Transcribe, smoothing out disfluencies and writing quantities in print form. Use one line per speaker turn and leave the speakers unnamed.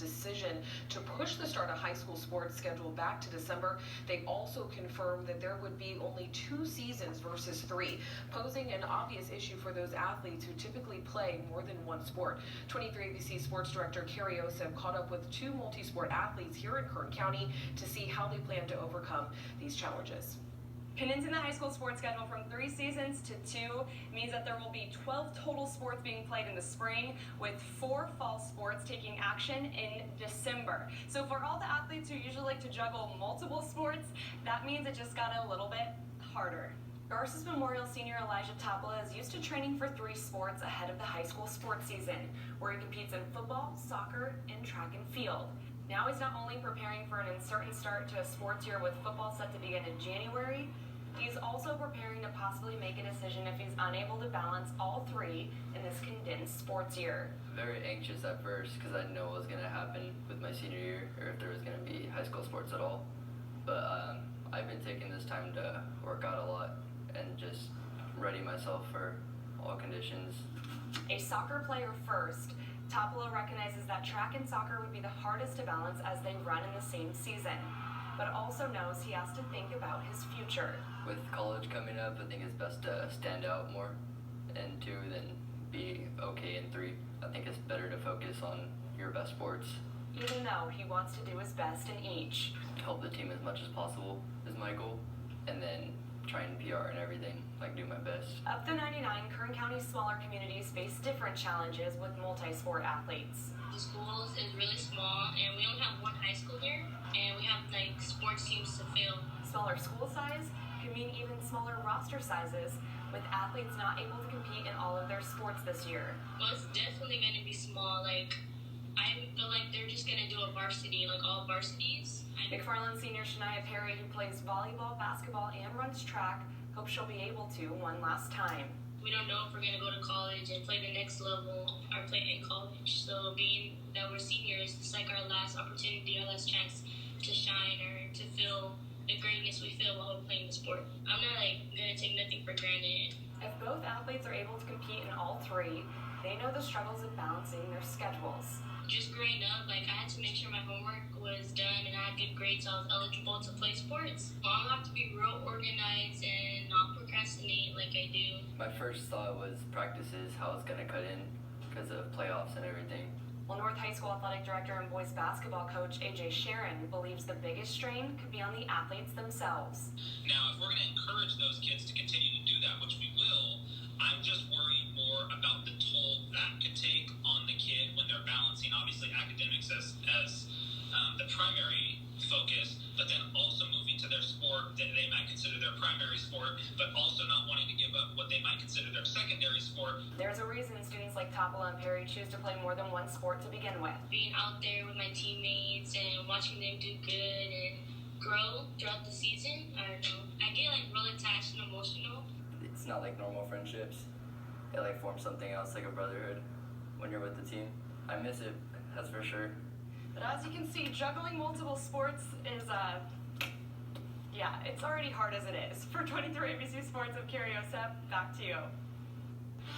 decision to push the start of high school sports schedule back to December. They also confirmed that there would be only 2 seasons versus 3, posing an obvious issue for those athletes who typically play more than one sport. 23 ABC Sports Director Carrie Osip caught up with 2 multi-sport athletes here in Kern County to see how they plan to overcome these challenges.
Condensing the high school sports schedule from 3 seasons to 2 means that there will be 12 total sports being played in the spring, with 4 fall sports taking action in December. So for all the athletes who usually like to juggle multiple sports, that means it just got a little bit harder. Garces Memorial senior Elijah Toppila is used to training for 3 sports ahead of the high school sports season, where he competes in football, soccer, and track and field. Now he's not only preparing for an uncertain start to a sports year with football set to begin in January, he's also preparing to possibly make a decision if he's unable to balance all 3 in this condensed sports year.
Very anxious at first because I didn't know what was going to happen with my senior year or if there was going to be high school sports at all. But I've been taking this time to work out a lot and just ready myself for all conditions.
A soccer player first, Toppila recognizes that track and soccer would be the hardest to balance as they run in the same season, but also knows he has to think about his future.
With college coming up, I think it's best to stand out more in 2 than be okay in 3. I think it's better to focus on your best sports.
Even though he wants to do his best in each.
Help the team as much as possible is my goal, and then try and PR and everything, like do my best.
Of the 99, Kern County's smaller communities face different challenges with multi-sport athletes.
The school is really small, and we only have 1 high school here, and we have like sports teams to fill.
Smaller school size could mean even smaller roster sizes, with athletes not able to compete in all of their sports this year.
Well, it's definitely going to be small. Like, I feel like they're just going to do a varsity, like all varsities.
McFarland senior Shania Perry, who plays volleyball, basketball, and runs track, hopes she'll be able to one last time.
We don't know if we're going to go to college and play the next level or play in college. So being that we're seniors, it's like our last opportunity, our last chance to shine or to feel the greatness we feel while we're playing the sport. I'm not going to take nothing for granted.
If both athletes are able to compete in all 3, they know the struggles of balancing their schedules.
Just growing up, I had to make sure my homework was done and I had good grades so I was eligible to play sports. I'm gonna have to be real organized and not procrastinate like I do.
My first thought was practices, how it's going to cut in because of playoffs and everything.
Well, North High School athletic director and boys basketball coach AJ Sharon believes the biggest strain could be on the athletes themselves.
Now, if we're going to encourage those kids to continue to do that, which we will, I'm just worried more about the toll that could take on the kid when they're balancing, obviously, academics as the primary focus, but then also moving to their sport that they might consider their primary sport, but also not wanting to give up what they might consider their secondary sport.
There's a reason students like Toppila and Perry choose to play more than one sport to begin with.
Being out there with my teammates and watching them do good and grow throughout the season, I don't know. I get real attached and emotional.
It's not like normal friendships. It forms something else, like a brotherhood when you're with the team. I miss it, that's for sure.
But as you can see, juggling multiple sports is, it's already hard as it is. For 23 ABC Sports, I'm Carrie Osep, back to you.